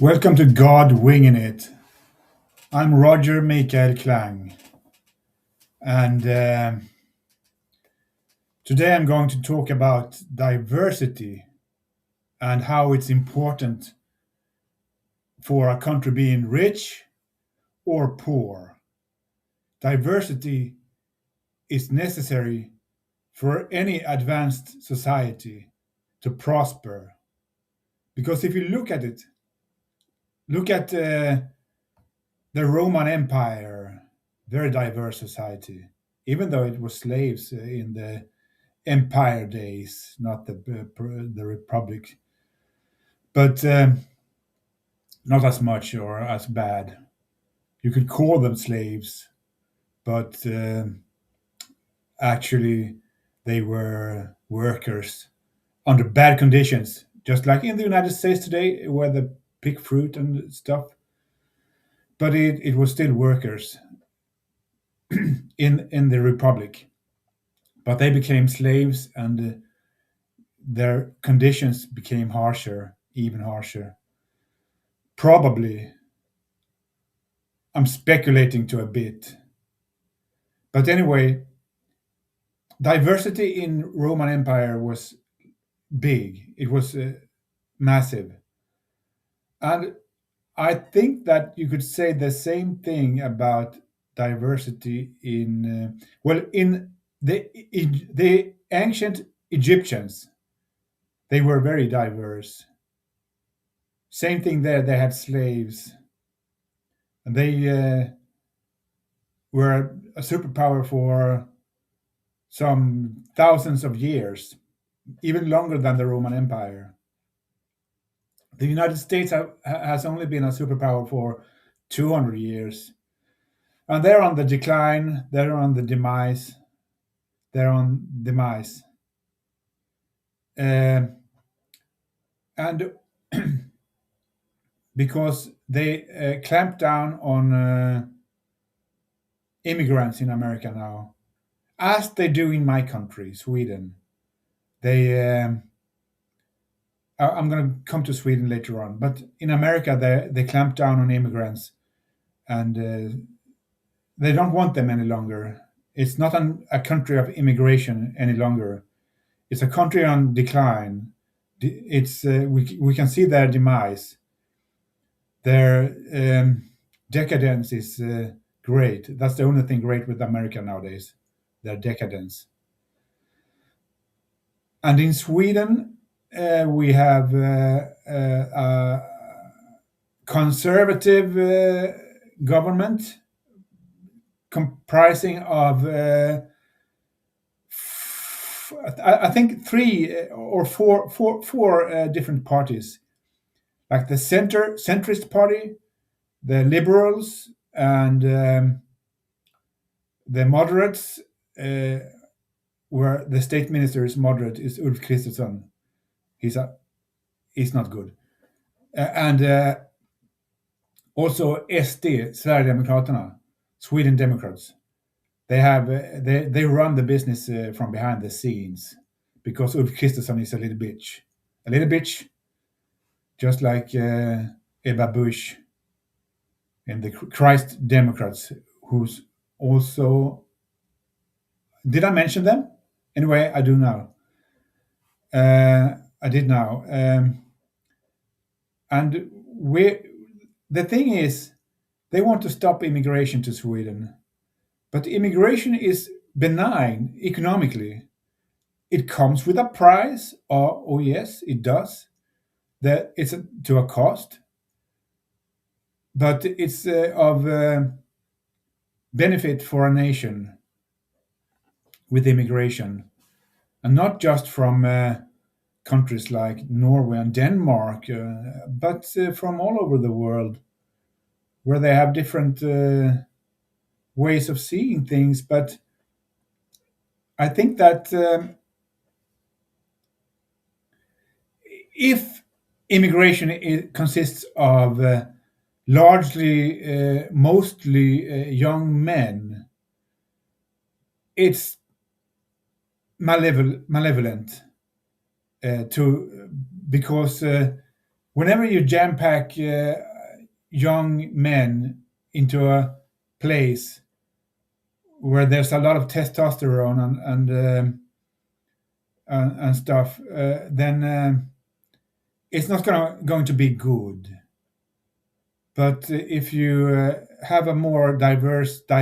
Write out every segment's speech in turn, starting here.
Welcome to God Winging It. I'm Roger Michael Klang, and today I'm going to talk about diversity and how it's important for a country being rich or poor. Diversity is necessary for any advanced society to prosper. Because if you look at it, look at the Roman Empire, very diverse society, even though it was slaves in the empire days, not the republic, but not as much or as bad. You could call them slaves, but actually they were workers under bad conditions, just like in the United States today, where they pick fruit and stuff. But it was still workers in the republic. But they became slaves, and their conditions became harsher, even harsher. Probably, I'm speculating to a bit. But anyway, diversity in Roman Empire was big. It was massive. And I think that you could say the same thing about diversity in the ancient Egyptians. They were very diverse. Same thing there. They had slaves, and they were a superpower for some thousands of years, even longer than the Roman Empire. The United States has only been a superpower for 200 years, and they're on the decline. They're on the demise. They're on demise, uh, and because they clamp down on immigrants in America now, as they do in my country, Sweden. They I'm going to come to Sweden later on, but in America they clamp down on immigrants, and they don't want them any longer. It's not a country of immigration any longer. It's a country on decline. It's we can see their demise. Their decadence is great. That's the only thing great with America nowadays. Their decadence. And in Sweden, we have a conservative government comprising of I think three or four different parties, like the centrist party, the liberals, and the moderates. Where the state minister is moderate is Ulf Kristersson. He's a he's not good, and also SD, Sverigedemokraterna, Sweden Democrats. They run the business from behind the scenes because Ulf Kristersson is a little bitch, just like Ebba Busch in the Christ Democrats, who's also. Did I mention them? Anyway, I do now. I did now, and we. The thing is, they want to stop immigration to Sweden, but immigration is benign economically. It comes with a price. Oh yes, it does. That it's to a cost, but it's of benefit for a nation with immigration, and not just from countries like Norway and Denmark, but from all over the world, where they have different ways of seeing things. But I think that if immigration consists of mostly young men, it's malevolent to because Whenever you jam pack young men into a place where there's a lot of testosterone and stuff, then it's not going to be good. But if you have a more diversity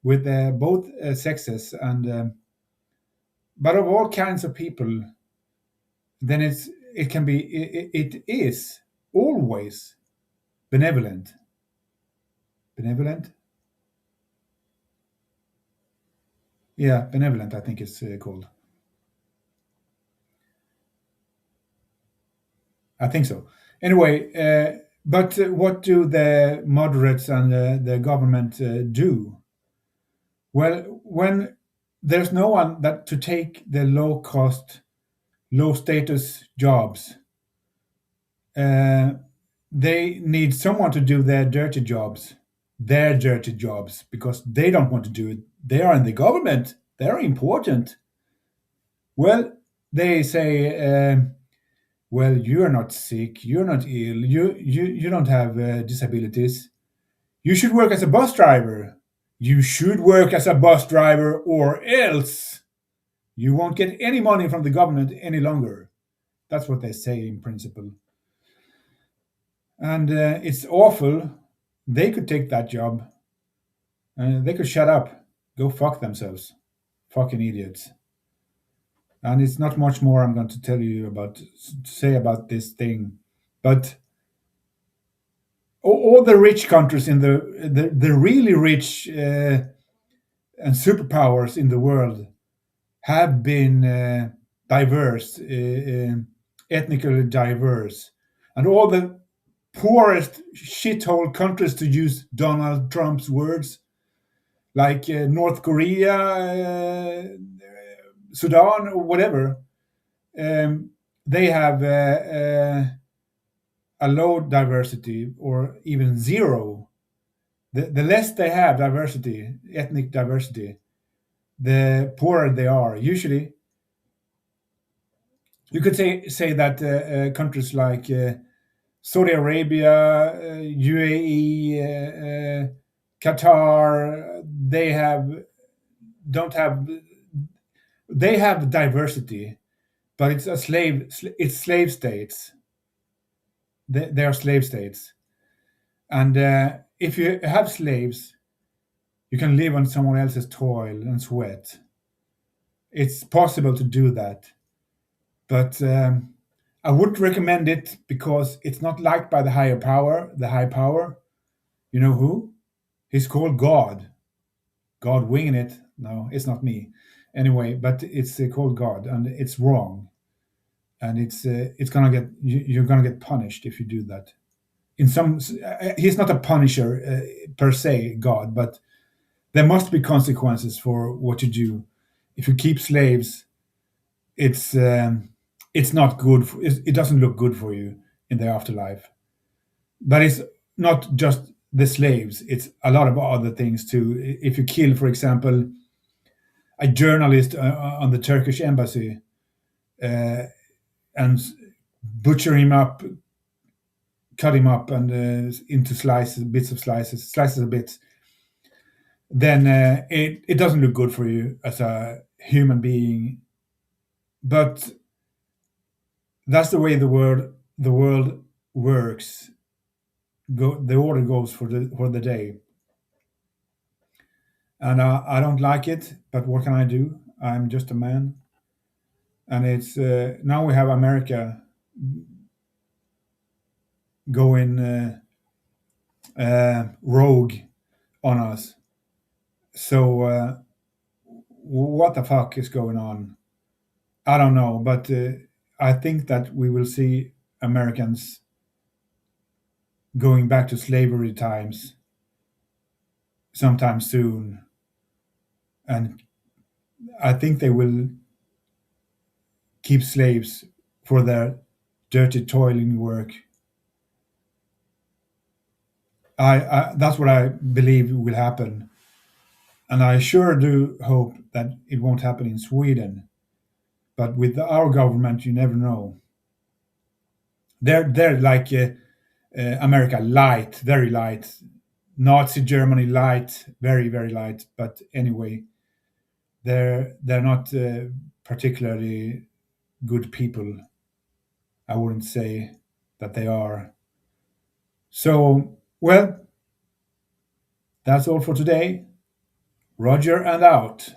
with both sexes and but of all kinds of people, then it can be it is always benevolent. Benevolent, yeah, benevolent. I think it's called. I think so. Anyway, but what do the moderates and the government do? Well, when there's no one that to take the low cost, low status jobs, uh, they need someone to do their dirty jobs, because they don't want to do it. They are in the government. They're important. Well, they say, well, you're not sick, you're not ill, you don't have disabilities. You should work as a bus driver. You should work as a bus driver, or else you won't get any money from the government any longer. That's what they say in principle. And it's awful. They could take that job. They could shut up, go fuck themselves. Fucking idiots. And it's not much more I'm going to tell you about, say about this thing. But all the rich countries in the really rich and superpowers in the world have been diverse, ethnically diverse, and all the poorest shithole countries, to use Donald Trump's words, like North Korea, Sudan, or whatever, they have a low diversity or even zero. The less they have diversity, ethnic diversity, the poorer they are. Usually, you could say that countries like Saudi Arabia, UAE, Qatar, they don't have they have diversity, but it's slave states. They are slave states, and if you have slaves, you can live on someone else's toil and sweat. It's possible to do that, but I wouldn't recommend it because it's not liked by the higher power, the high power. You know who? He's called God. God winging it. No, it's not me. Anyway, but it's called God, and it's wrong, and it's gonna get you're gonna get punished if you do that. In some, he's not a punisher per se, God, but there must be consequences for what you do. If you keep slaves, it's it's not good. It doesn't look good for you in the afterlife. But it's not just the slaves; it's a lot of other things too. If you kill, for example, a journalist on the Turkish embassy uh, and butcher him up, cut him up, and into slices, bits of slices of bits, then it doesn't look good for you as a human being. But that's the way the world works. The order goes for the day, and I don't like it. But what can I do? I'm just a man, and it's now we have America going rogue on us. So what the fuck is going on? I don't know, but I think that we will see Americans going back to slavery times sometime soon, and I think they will keep slaves for their dirty toiling work. That's what I believe will happen, and I sure do hope that it won't happen in Sweden. But with our government, you never know. They're like America light, very light. Nazi Germany light, very very light. But anyway, they're not particularly good people. I wouldn't say that they are. So well, that's all for today. Roger and out.